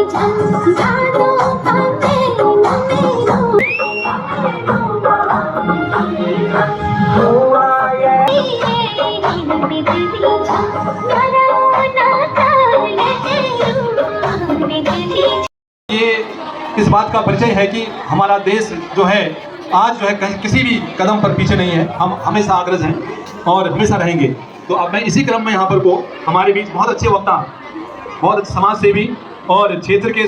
ये इस बात का परिचय है कि हमारा देश जो है आज जो है कहीं किसी भी कदम पर पीछे नहीं है। हम हमेशा अग्रज हैं और हमेशा रहेंगे। तो अब मैं इसी क्रम में यहाँ पर को हमारे बीच बहुत अच्छे वक्ता, बहुत अच्छे समाज सेवी और क्षेत्र के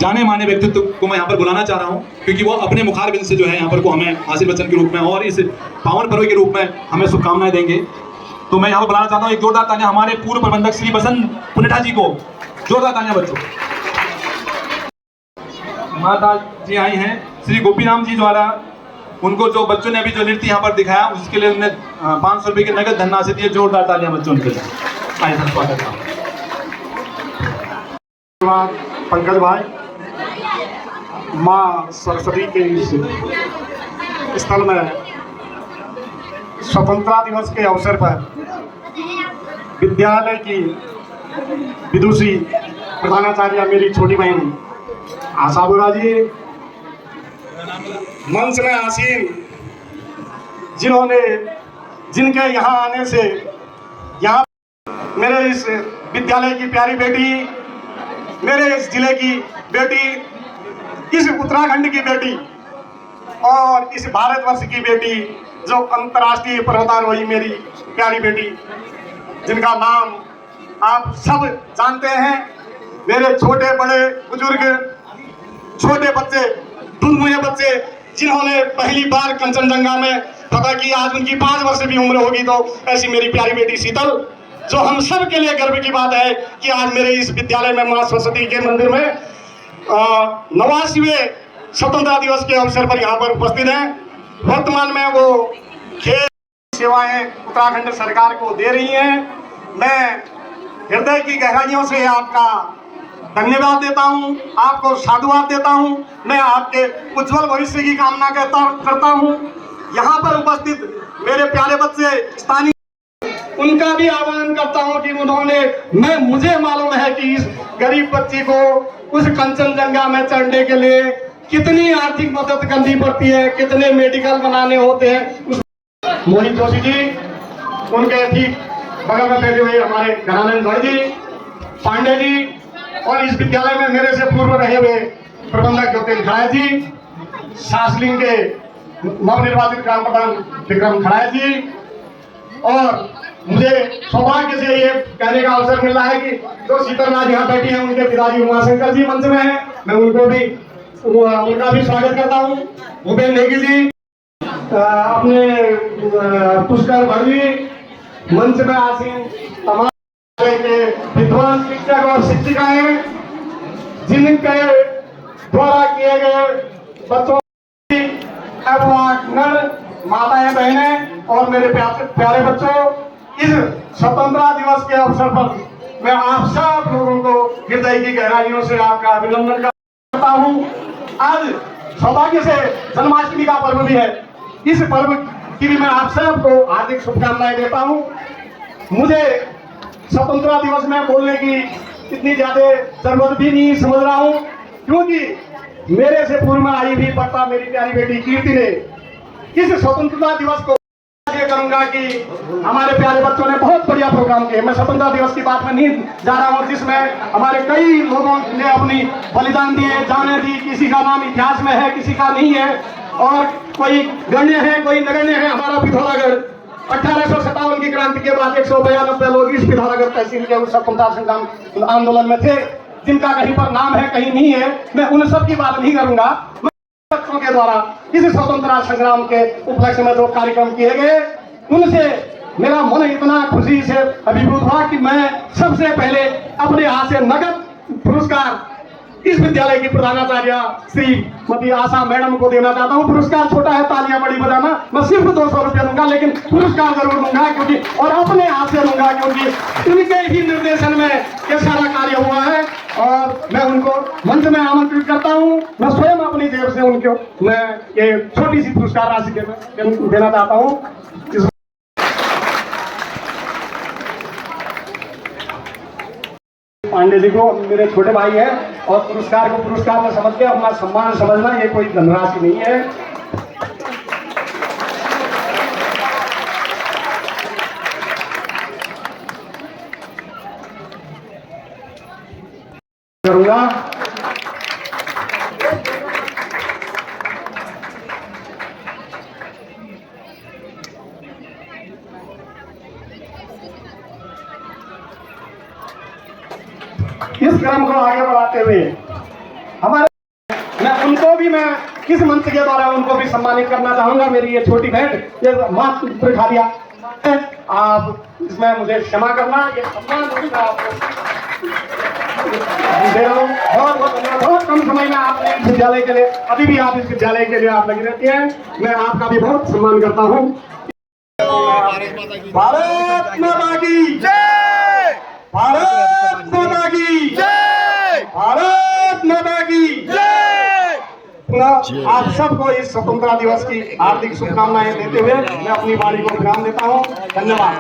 जाने माने व्यक्तित्व को मैं यहाँ पर बुलाना चाह रहा हूँ, क्योंकि वो अपने मुखारबिंद से जो है यहाँ पर को हमें आशीर्वचन के रूप में और इस पावन पर्व के रूप में हमें शुभकामनाएं देंगे। तो मैं यहाँ पर बुलाना चाहता हूँ एक जोरदार तालियां हमारे पूर्व प्रबंधक श्री बसंत पुनेठा जी को। जोरदार तालियां बच्चों। माता जी आई हैं श्री गोपीराम जी द्वारा, उनको जो बच्चों ने अभी जो नृत्य यहाँ पर दिखाया उसके लिए उन्हें 500 रुपये की नगद धनराशि दी है। जोरदार तालियां बच्चों उनके लिए। आइए सर, स्वागत है। पंकज भाई, माँ सरस्वती के इस स्थल में स्वतंत्रता दिवस के अवसर पर विद्यालय की विदुषी प्रधानाचार्य मेरी छोटी बहन आशा बोरा जी, मंच में आसीन जिनके यहाँ आने से यहाँ मेरे इस विद्यालय की प्यारी बेटी, मेरे इस जिले की बेटी, इस उत्तराखंड की बेटी और इस भारतवर्ष की बेटी, जो अंतर्राष्ट्रीय पर्वतारोही मेरी प्यारी बेटी, जिनका नाम आप सब जानते हैं। मेरे छोटे बड़े बुजुर्ग, छोटे बच्चे, दुधमुहे बच्चे, जिन्होंने पहली बार कंचनजंगा में फतह की, आज उनकी 5 वर्ष भी उम्र होगी। तो ऐसी मेरी प्यारी बेटी शीतल, जो हम सब के लिए गर्व की बात है कि आज मेरे इस विद्यालय में मां सरस्वती के मंदिर में 89वें स्वतंत्रता दिवस के अवसर पर यहाँ पर उपस्थित हैं। वर्तमान में वो खेल सेवाएं उत्तराखंड सरकार को दे रही हैं। मैं हृदय की गहराइयों से आपका धन्यवाद देता हूं, आपको साधुवाद देता हूं। मैं आपके उज्जवल भविष्य की कामना करता हूं। यहाँ पर उपस्थित मेरे प्यारे बच्चे स्थानीय, उनका भी आह्वान करता हूं कि मुझे मालूम है कि इस गरीब बच्ची को उस कंचनजंगा में चढ़ने के लिए कितनी आर्थिक मदद करनी पड़ती है, कितने मेडिकल बनाने होते हैं। मोहित जोशी जी, उनके ठीक बगल में बैठे हुए हमारे घनानंद गढ़ जी, पांडे जी, और इस विद्यालय में मेरे से पूर्व रहे हुए प्रबंधक ज्योतिष खड़ाया जी, सासलिंग के नवनिर्वाचित ग्राम प्रधान विक्रम खड़ाया जी, और मुझे सौभाग्य से ये कहने का अवसर मिल रहा है कि जो शीतल राज यहाँ बैठी हैं, उनके पिताजी उमाशंकर जी मंच में हैं। मैं उनका भी स्वागत करता हूँ। भूपेन नेगी जी, अपने पुष्कर भरवी, मंच में आसीन तमाम के विद्वान शिक्षक और शिक्षिकाएं, जिनके द्वारा किए गए बच्चों की माताएं, बहनें और मेरे प्यारे बच्चों, इस स्वतंत्रता दिवस के अवसर पर मैं आप सब लोगों को हृदय की गहराइयों से आपका अभिनंदन करता हूं। आज सौभाग्य से जन्माष्टमी का पर्व भी है। इस पर्व की भी मैं आप सबको हार्दिक शुभकामनाएं देता हूं। मुझे स्वतंत्रता दिवस में बोलने की इतनी ज्यादा जरूरत भी नहीं समझ रहा हूं, क्योंकि मेरे से पूर्व में आई भी पता मेरी प्यारी बेटी कीर्ति ने इस स्वतंत्रता दिवस को ये करूंगा कि हमारे प्यारे बच्चों ने बहुत बढ़िया प्रोग्राम किए। मैं स्वतंत्रता दिवस की बात में नहीं जा रहा हूँ, जिसमें हमारे कई लोगों ने अपनी बलिदान दिए, जाने दी। किसी का नाम इतिहास में है, किसी का नहीं है, और कोई गण्य है, कोई नगण्य है। हमारा पिथौरागढ़ 1857 की क्रांति के बाद 192 लोग इस पिथौरागढ़ तहसील के उस स्वतंत्रता संग्राम आंदोलन में थे, जिनका कहीं पर नाम है, कहीं नहीं है। मैं उन सब की बात नहीं करूंगा। बच्चों के द्वारा इस स्वतंत्रता संग्राम के उपलक्ष्य में जो कार्यक्रम किए गए, उनसे मेरा मन इतना खुशी से अभिभूत हुआ कि मैं सबसे पहले अपने हाथ से नगद पुरस्कार इस विद्यालय की प्रधानाचार्य श्रीमती आशा मैडम को देना चाहता हूँ। पुरस्कार छोटा है, तालियां बड़ी बजाना। मैं सिर्फ 200 रुपया दूंगा, लेकिन पुरस्कार जरूर दूंगा, क्योंकि और अपने हाथ से दूंगा, क्योंकि उनके ही निर्देशन में ये सारा कार्य हुआ है। और मैं उनको मंच में आमंत्रित करता हूँ। मैं स्वयं अपनी जेब से उनको मैं ये छोटी सी पुरस्कार राशि देना चाहता हूँ। पांडे जी को, मेरे छोटे भाई हैं, और पुरस्कार को पुरस्कार में समझ के अपना सम्मान समझना, ये कोई धनराशि नहीं है। करूंगा इस क्रम को आगे बढ़ाते हुए मैं किस मंच के द्वारा उनको भी सम्मानित करना चाहूंगा। मेरी ये छोटी भेंट ये माथ पर खा दिया, आप इसमें मुझे क्षमा करना, ये सम्मान आपको दे रहा हूँ। बहुत बहुत धन्यवाद। बहुत कम समय में आपने इस विद्यालय के लिए, अभी भी आप इस विद्यालय के लिए आप लगी रहती हैं, मैं आपका भी बहुत सम्मान करता हूँ। भारत माता की जय, भारत माता की जय, भारत माता की जय। आप सबको इस स्वतंत्रता दिवस की हार्दिक शुभकामनाएं देते हुए मैं अपनी वाणी को विराम देता हूँ। धन्यवाद।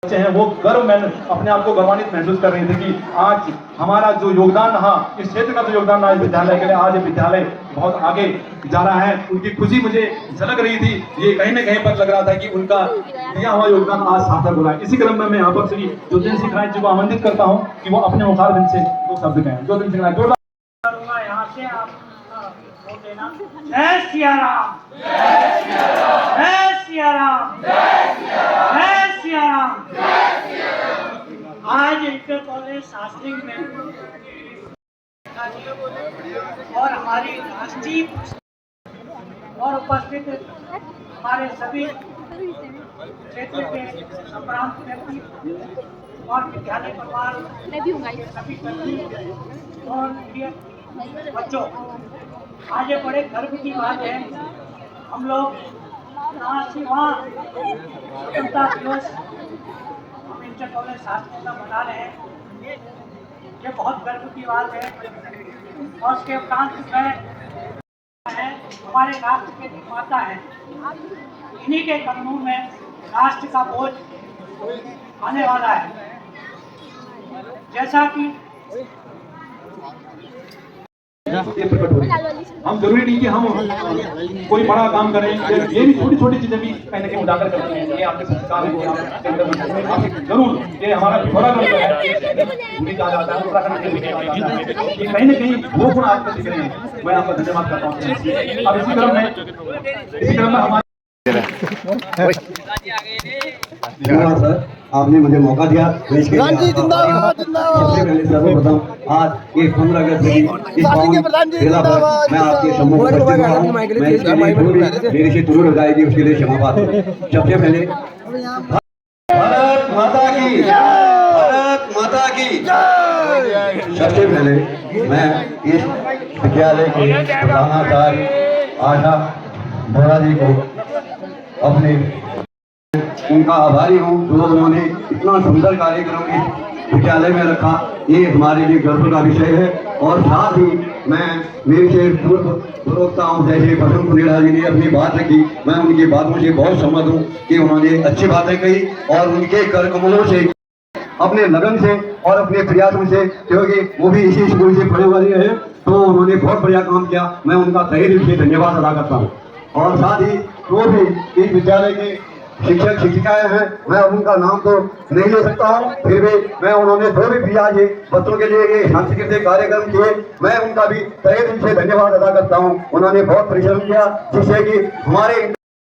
बच्चे हैं वो गर्व में अपने आप को गौरवान्वित महसूस कर रहे थे कि आज हमारा जो योगदान रहा, इस क्षेत्र का जो योगदान रहा इस विद्यालय के लिए, आज ये विद्यालय बहुत आगे जा रहा है। उनकी खुशी मुझे झलक रही थी, ये कहीं न कहीं पर लग रहा था कि उनका दिया हुआ योगदान आज सार्थक हो रहा है। इसी क्रम में मैं यहाँ पर श्री ज्योतिन सिंह राय जी को आमंत्रित करता हूँ कि वो अपने मुखार बिंद से दो शब्द कहें। ज्योतिन सिंह राय यहाँ से आप वोट देना। जय सिया राम, जय सिया राम, जय सिया राम, जय सिया राम। आज इंटर कॉलेज शास्त्री में और हमारी राष्ट्रीय और उपस्थित हमारे सभी क्षेत्र के संप्रांत व्यक्ति और विद्यालय परिवार सभी कर्मी और बच्चों, आज ये बड़े गर्व की बात है, हम लोग यहाँ से वहाँ स्वतंत्रता दिवस हम इंटर कॉलेज शास्त्री का मना रहे हैं। ये बहुत गर्व की बात है और उसके उपरांत में हमारे राष्ट्र के निर्माता हैं, इन्हीं के कदमों में राष्ट्र का बोझ आने वाला है। जैसा कि हम जरूरी नहीं कि हम कोई बड़ा काम करें, ये भी छोटी छोटी चीजें भी कहीं ना कहीं उजागर करती हैं। ये आपके संस्कार है, जरूर ये हमारा बड़ा जो है भी कहा जाता है, उत्तराखंड के लिए ये कहीं ना कहीं वो गुण आपको दिख रहे हैं। मैं आपका धन्यवाद करता हूँ। अब इसी क्रम में हमारे धन्यवाद सर, आपने मुझे मौका दिया। सबसे पहले सर्वप्रथम आज ये 15 अगस्त की जिला पर मैं आपके सम्मुख उपस्थित हुआ हूं। मेरे से त्रुटि हो जाएगी, उसके लिए क्षमा पात्र। सबसे पहले भारत माता की, भारत माता की। सबसे पहले मैं इस विद्यालय के प्रधानाचार्य आशा बोरा जी को अपने उनका आभारी हूँ जो उन्होंने इतना सुंदर कार्यक्रम इस विद्यालय में रखा। ये हमारे लिए गर्व का विषय है। और साथ ही मैं मेरे से पूर्व प्रवक्ताओं जैसे बसंत पुनेरा जी ने अपनी बात रखी, मैं उनकी बातों से बहुत सहमत हूँ कि उन्होंने अच्छी बातें कही और उनके कर कमलों से, अपने लगन से और अपने प्रयासों से, क्योंकि वो भी इसी स्कूल से पढ़े वाले हैं, तो उन्होंने बहुत बढ़िया काम किया। मैं उनका तहे दिल से धन्यवाद अदा करता हूँ। और साथ ही जो भी इस विद्यालय के शिक्षक शिक्षिकाएं हैं, मैं उनका नाम तो नहीं ले सकता हूँ, फिर भी मैं उन्होंने जो भी किया ये बच्चों के लिए ये सांस्कृतिक कार्यक्रम किए, मैं उनका भी तहे दिल से धन्यवाद अदा करता हूँ। उन्होंने बहुत परिश्रम किया जिससे कि हमारे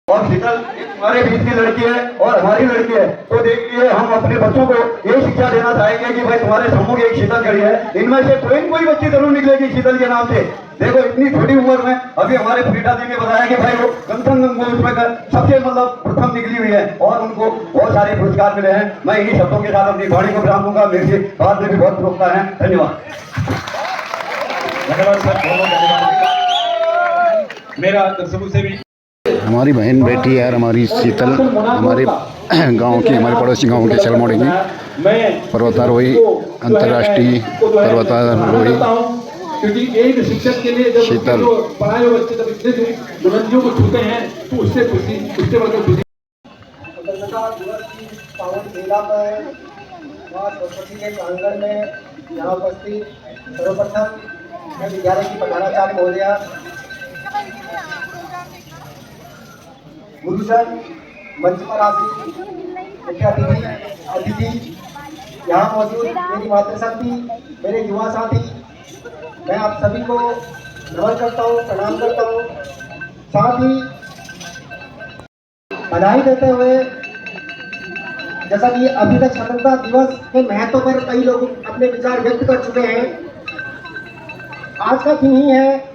और शीतल हमारे बीच की लड़की है और हमारी लड़की है, तो देखिए हम अपने बच्चों को ये शिक्षा देना चाहेंगे कि भाई तुम्हारे सम्मुख एक शीतल खड़ी है, इनमें से कोई न कोई बच्ची जरूर निकलेगी शीतल के नाम से। देखो इतनी छोटी उम्र में अभी हमारे प्रीता जी ने बताया कि भाई वो कंचनजंगा उसमें सबसे मतलब प्रथम निकली हुई है और उनको बहुत सारे पुरस्कार मिले हैं। मैं इन्हीं शब्दों के साथ अपनी वाणी को विराम दूंगा। मेरे से बाद में भी बहुत प्रवक्ता है। धन्यवाद। धन्यवाद सर, बहुत धन्यवाद। मेरा दर्शकों से भी हमारी बहन बेटी है, हमारी शीतल, हमारे गांव की, हमारे पड़ोसी गांव के चलमोड़ी की पर्वतारोही, अंतर्राष्ट्रीय पर्वतारोही क्योंकि एक शिक्षक के लिए जब शीतल पढ़ाए हुए बच्चे जब इतने बुलंदियों को छूते हैं तो उससे खुशी, उससे बढ़कर खुशी। पावन मेला पर माँ सरस्वती के प्रांगण में यहाँ उपस्थित सर्वप्रथम मैं विद्यालय की प्रधानाचार्य महोदया, गुरुजन, मंच पर आसीन मुख्य अतिथि, यहाँ मौजूद मेरी मातृशक्ति, मेरे युवा साथी, मैं आप सभी को नमन करता हूँ, प्रणाम करता हूँ। साथ ही बधाई देते हुए, जैसा कि अभी तक स्वतंत्रता दिवस के महत्व पर कई लोग अपने विचार व्यक्त कर चुके हैं, आज का थीम ही है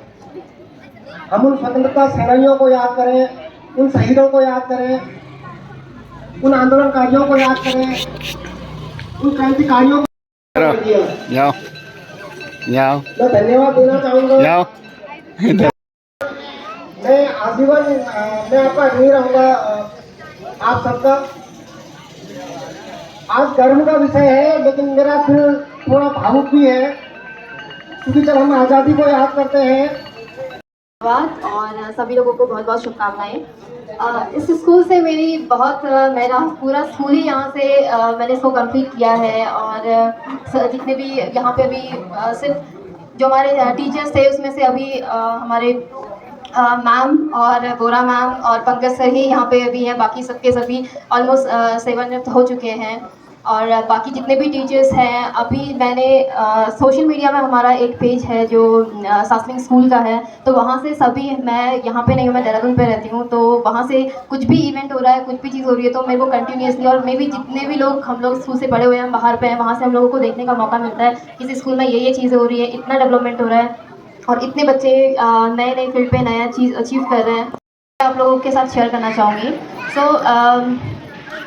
हम उन स्वतंत्रता सेनानियों को याद करें, उन शहीदों को याद करें, उन आंदोलनकारियों को याद करें, उन क्रांतिकारियों को जाओ जाओ मैं धन्यवाद देना चाहूँगा। जाओ मैं आजीवन मैं आपका ऋणी रहूँगा आप सबका। आज गर्व का विषय है, लेकिन मेरा दिल थोड़ा भावुक भी है, क्योंकि जब हम आज़ादी को याद करते हैं। धन्यवाद और सभी लोगों को बहुत बहुत शुभकामनाएं। इस स्कूल से मेरी मेरा पूरा स्कूल ही यहाँ से मैंने इसको कंप्लीट किया है। और जितने भी यहाँ पे अभी सिर्फ जो हमारे टीचर्स थे उसमें से अभी हमारे मैम और बोरा मैम और पंकज सर ही यहाँ पे अभी हैं, बाकी सबके सभी ऑलमोस्ट 7 हो चुके हैं। और बाकी जितने भी टीचर्स हैं, अभी मैंने सोशल मीडिया में हमारा एक पेज है जो सासलिंग स्कूल का है, तो वहाँ से सभी, मैं यहाँ पे नहीं हूँ, मैं देहरादून पे रहती हूँ, तो वहाँ से कुछ भी इवेंट हो रहा है, कुछ भी चीज़ हो रही है, तो मेरे को कंटिन्यूसली, और मे भी जितने भी लोग हम लोग स्कूल से पढ़े हुए हैं, बाहर पे हैं, वहाँ से हम लोगों को देखने का मौका मिलता है किसी स्कूल में ये चीज़ें हो रही है, इतना डेवलपमेंट हो रहा है और इतने बच्चे नए नए फील्ड पे नया चीज़ अचीव कर रहे हैं। आप लोगों के साथ शेयर करना चाहूँगी।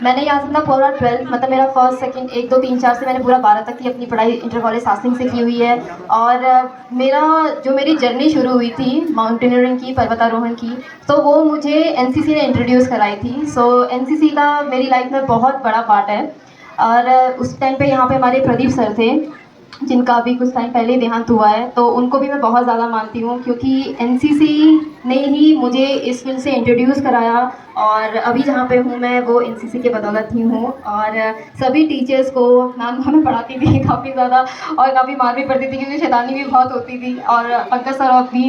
मैंने यहाँ से अपना पूरा 12th, मतलब मेरा फर्स्ट सेकंड 1 2 3 4 से मैंने पूरा 12 तक की अपनी पढ़ाई इंटर कॉलेज सासलिंग से की हुई है। और मेरी जर्नी शुरू हुई थी माउंटेनियरिंग की, पर्वतारोहण की, तो वो मुझे एनसीसी ने इंट्रोड्यूस कराई थी। एनसीसी का मेरी लाइफ में बहुत बड़ा पार्ट है। और उस टाइम पे यहाँ पे हमारे प्रदीप सर थे, जिनका अभी कुछ टाइम पहले देहांत हुआ है, तो उनको भी मैं बहुत ज़्यादा मानती हूँ, क्योंकि एनसीसी ने ही मुझे इस फील्ड से इंट्रोड्यूस कराया। और अभी जहाँ पे हूँ मैं, वो एनसीसी के बदौलत ही हूँ। और सभी टीचर्स को, मैम हमें पढ़ाती थी काफ़ी ज़्यादा और काफ़ी मार भी पड़ती थी, क्योंकि शैतानी भी बहुत होती थी। और पंकज सर भी,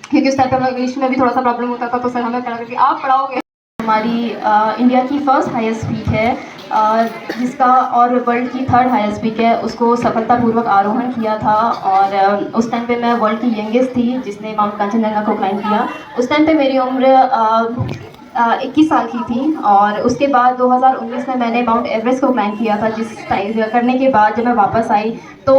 क्योंकि उस टाइम पर इंग्लिश में भी थोड़ा सा प्रॉब्लम होता था, तो सर हमें कहना कि आप पढ़ाओगे। हमारी इंडिया की फर्स्ट हाईएस्ट पीक है, जिसका, और वर्ल्ड की 3rd हाईएस्ट पीक है, उसको सफलतापूर्वक आरोहण किया था। और उस टाइम पे मैं वर्ल्ड की यंगेस्ट थी जिसने माउंट कंचनजंगा को क्लाइंब किया। उस टाइम पे मेरी उम्र 21 साल की थी। और उसके बाद 2019 में मैंने माउंट एवरेस्ट को क्लाइंब किया था। जिस टाइम करने के बाद जब मैं वापस आई, तो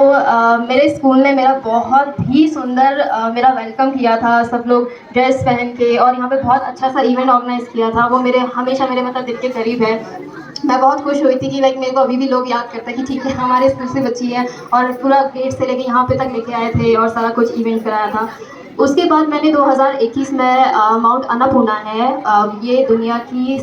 मेरे स्कूल ने मेरा बहुत ही सुंदर मेरा वेलकम किया था, सब लोग ड्रेस पहन के, और यहाँ पे बहुत अच्छा सा इवेंट ऑर्गेनाइज़ किया था। वो हमेशा मेरे मतलब दिल के करीब है। मैं बहुत खुश हुई थी कि लाइक मेरे को अभी भी लोग याद करते हैं कि ठीक है, हमारे स्कूल से बच्ची है, और पूरा गेट से लेके यहाँ पे तक लेके आए थे और सारा कुछ इवेंट कराया था। उसके बाद मैंने 2021 में माउंट अन्नपूर्णा है, ये दुनिया की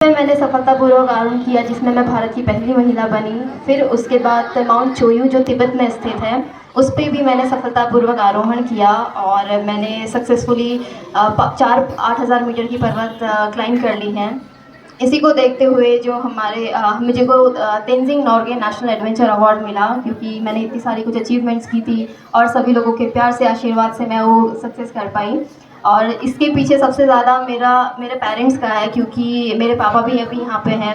मैंने सफलतापूर्वक आरोहण किया, जिसमें मैं भारत की पहली महिला बनी। फिर उसके बाद माउंट चोयू जो तिब्बत में स्थित है, उस पर भी मैंने सफलतापूर्वक आरोहण किया। और मैंने सक्सेसफुली 8,000 मीटर की पर्वत क्लाइंब कर ली है। इसी को देखते हुए जो मुझे को Tenzing Norgay national adventure award मिला, क्योंकि मैंने इतनी सारी कुछ अचीवमेंट्स की थी और सभी लोगों के प्यार से, आशीर्वाद से मैं वो सक्सेस कर पाई। और इसके पीछे सबसे ज़्यादा मेरे पेरेंट्स का है, क्योंकि मेरे पापा भी अभी यहाँ पे हैं,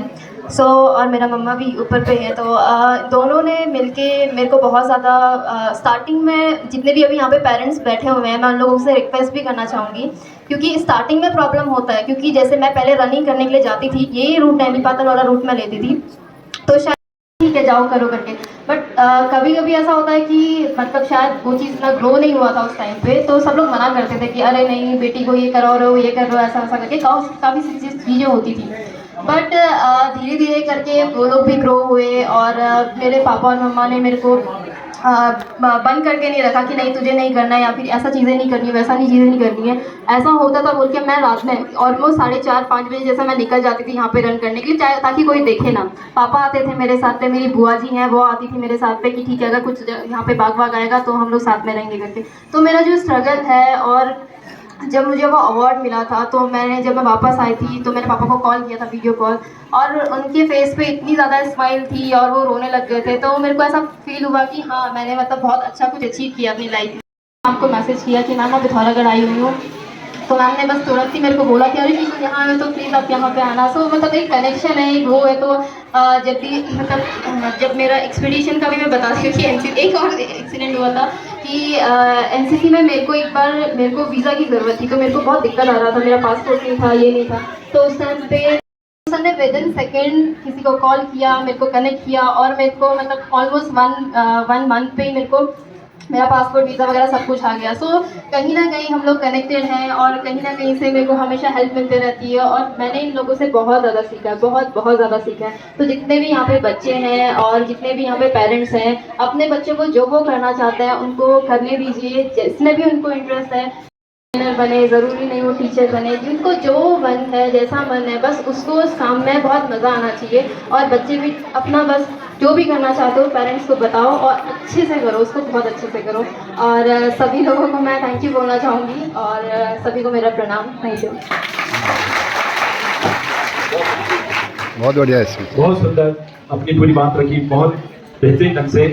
और मेरा मम्मा भी ऊपर पे है। तो दोनों ने मिलके मेरे को बहुत ज़्यादा स्टार्टिंग में, जितने भी अभी यहाँ पे पेरेंट्स बैठे हुए हैं, मैं उन लोगों से रिक्वेस्ट भी करना चाहूँगी, क्योंकि स्टार्टिंग में प्रॉब्लम होता है। क्योंकि जैसे मैं पहले रनिंग करने के लिए जाती थी, ये रूट नैनीपातल वाला रूट में लेती थी, तो शायद ठीक है जाओ करो करके, बट कभी कभी ऐसा होता है कि मतलब शायद वो चीज़ इतना ग्रो नहीं हुआ था उस टाइम पे, तो सब लोग मना करते थे कि अरे नहीं बेटी को ये करो रहे हो, ये कर रहे हो, ऐसा ऐसा करके काफ़ी चीज़ें होती थी। बट धीरे धीरे करके वो लोग भी ग्रो हुए, और मेरे पापा और मम्मा ने मेरे को बंद करके नहीं रखा कि नहीं तुझे नहीं करना है, या फिर ऐसा चीज़ें नहीं करनी है, वैसा नहीं चीज़ें नहीं करनी है। ऐसा होता था बोल के मैं रात में ऑलमोस्ट 4:30-5 बजे जैसा मैं निकल जाती थी यहाँ पे रन करने के लिए, ताकि कोई देखे ना। पापा आते थे मेरे साथ पे, मेरी बुआ जी हैं वो आती थी मेरे साथ पे कि ठीक है अगर कुछ यहाँ पे बाग आएगा तो हम लोग साथ में रहेंगे करके। तो मेरा जो स्ट्रगल है, और जब मुझे वो अवार्ड मिला था तो जब मैं वापस आई थी तो मैंने पापा को कॉल किया था, वीडियो कॉल, और उनके फेस पे इतनी ज़्यादा स्माइल थी और वो रोने लग गए थे। तो मेरे को ऐसा फील हुआ कि हाँ, मैंने मतलब बहुत अच्छा कुछ अचीव किया अपनी लाइफ में। आपको मैसेज किया कि मैम मैं पिथौरागढ़ आई हुई हूँ, तो मैम ने बस तुरंत ही मेरे को बोला कि अरे तुम यहाँ आए तो प्लीज़ आप यहाँ पे आना। सो मतलब एक कनेक्शन है, एक वो है। तो जब भी मतलब जब मेरा एक्सपीडिशन का भी मैं बता दूँ कि एक और एक्सीडेंट हुआ था कि एनसीसी में मेरे को एक बार मेरे को वीज़ा की ज़रूरत थी, तो मेरे को बहुत दिक्कत आ रहा था, मेरा पासपोर्ट नहीं था, ये नहीं था। तो उस टाइम पे सर ने विदिन सेकेंड किसी को कॉल किया, मेरे को कनेक्ट किया, और मेरे को मतलब ऑलमोस्ट वन मंथ पे ही मेरे को मेरा पासपोर्ट, वीज़ा वगैरह सब कुछ आ गया। सो कहीं ना कहीं हम लोग कनेक्टेड हैं और कहीं ना कहीं से मेरे को हमेशा हेल्प मिलती रहती है, और मैंने इन लोगों से बहुत ज़्यादा सीखा है, बहुत ज़्यादा सीखा है। तो जितने भी यहाँ पे बच्चे हैं और जितने भी यहाँ पे पेरेंट्स हैं, अपने बच्चों को जो वो करना चाहते हैं उनको करने दीजिए, जिसमें भी उनको इंटरेस्ट है। ट्रेनर बने, ज़रूरी नहीं वो टीचर बने, जिनको जो मन है, जैसा मन है, बस उसको उस काम में बहुत मज़ा आना चाहिए। और बच्चे भी अपना बस जो भी करना चाहते हो पेरेंट्स को बताओ और अच्छे से करो, उसको बहुत अच्छे से करो। और सभी लोगों को मैं थैंक यू बोलना चाहूँगी और सभी को मेरा प्रणाम। Thank you. बहुत बढ़िया है इसमें। बहुत सुंदर अपनी पूरी बात रखी, बहुत बेहतरीन ढंग से।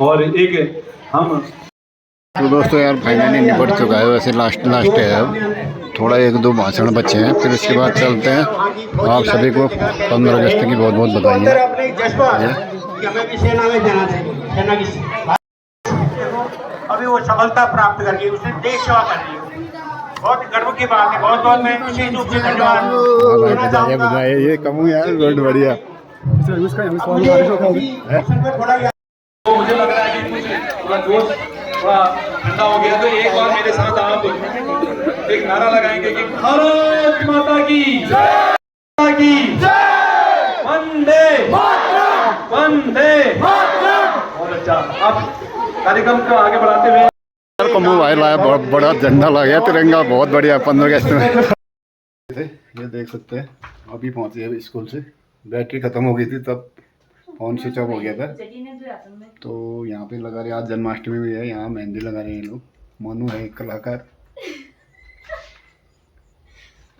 और एक हम तो दोस्तों यार फाइनली निपट चुका है, वैसे लास्ट है अब, थोड़ा एक दो भाषण बच्चे हैं, फिर उसके बाद चलते हैं। आप सभी को 15 अगस्त की बहुत बहुत बधाई। हमें भी सेना में जाना चाहिए, सेना की अभी वो सफलता प्राप्त करके उसने देश सेवा कर रही है, बहुत गर्व की बात है। बहुत बहुत मैं विशेष रूप से धन्यवाद बधाई, ये कमू यार, बहुत बढ़िया। तो मुझे लग रहा है कि थोड़ा जोश थोड़ा ठंडा हो गया। तो एक बार मेरे साथ आप एक नारा लगाएंगे कि भारत माता की जय, वंदे वंदे। बहुत अच्छा। आप कार्यक्रम को आगे बढ़ाते हुए कमू भाई लाया, बहुत बड़ा झंडा लगा तिरंगा, बहुत बढ़िया 15 अगस्त में। ये देख सकते हैं अभी पहुंचे अभी स्कूल से, बैटरी खत्म हो गई थी तब फोन स्विच ऑफ हो गया था। तो यहाँ पे लगा रहे, आज जन्माष्टमी भी है, यहाँ मेहंदी लगा रहे हैं लोग। मनु है एक कलाकार,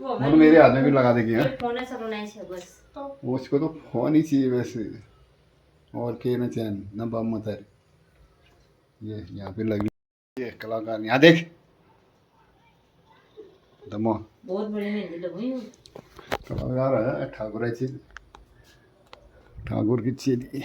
मनु मेरे हाथ में भी लगा देगी। वो उसको तो फोन ही चाहिए वैसे, और के न चैन न बम मतर। ये यहाँ पे लगी, ये कलाकार यहाँ देख दमो, बहुत बड़ी मेहंदी लगी कलाकार है ठाकुर की चेली।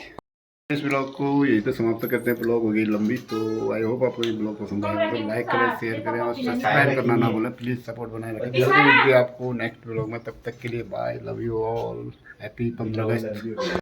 इस ब्लॉग को यही तो समाप्त करते हैं, ब्लॉग हो गई लंबी। तो आई होप आपको ये ब्लॉग पसंद आएगा, तो लाइक करें, शेयर करें और सब्सक्राइब करना ना भूलें। प्लीज़ सपोर्ट बनाए रखें। जल्दी मिलते हैं आपको नेक्स्ट ब्लॉग में, तब तक के लिए bye, love you all, happy 15 August.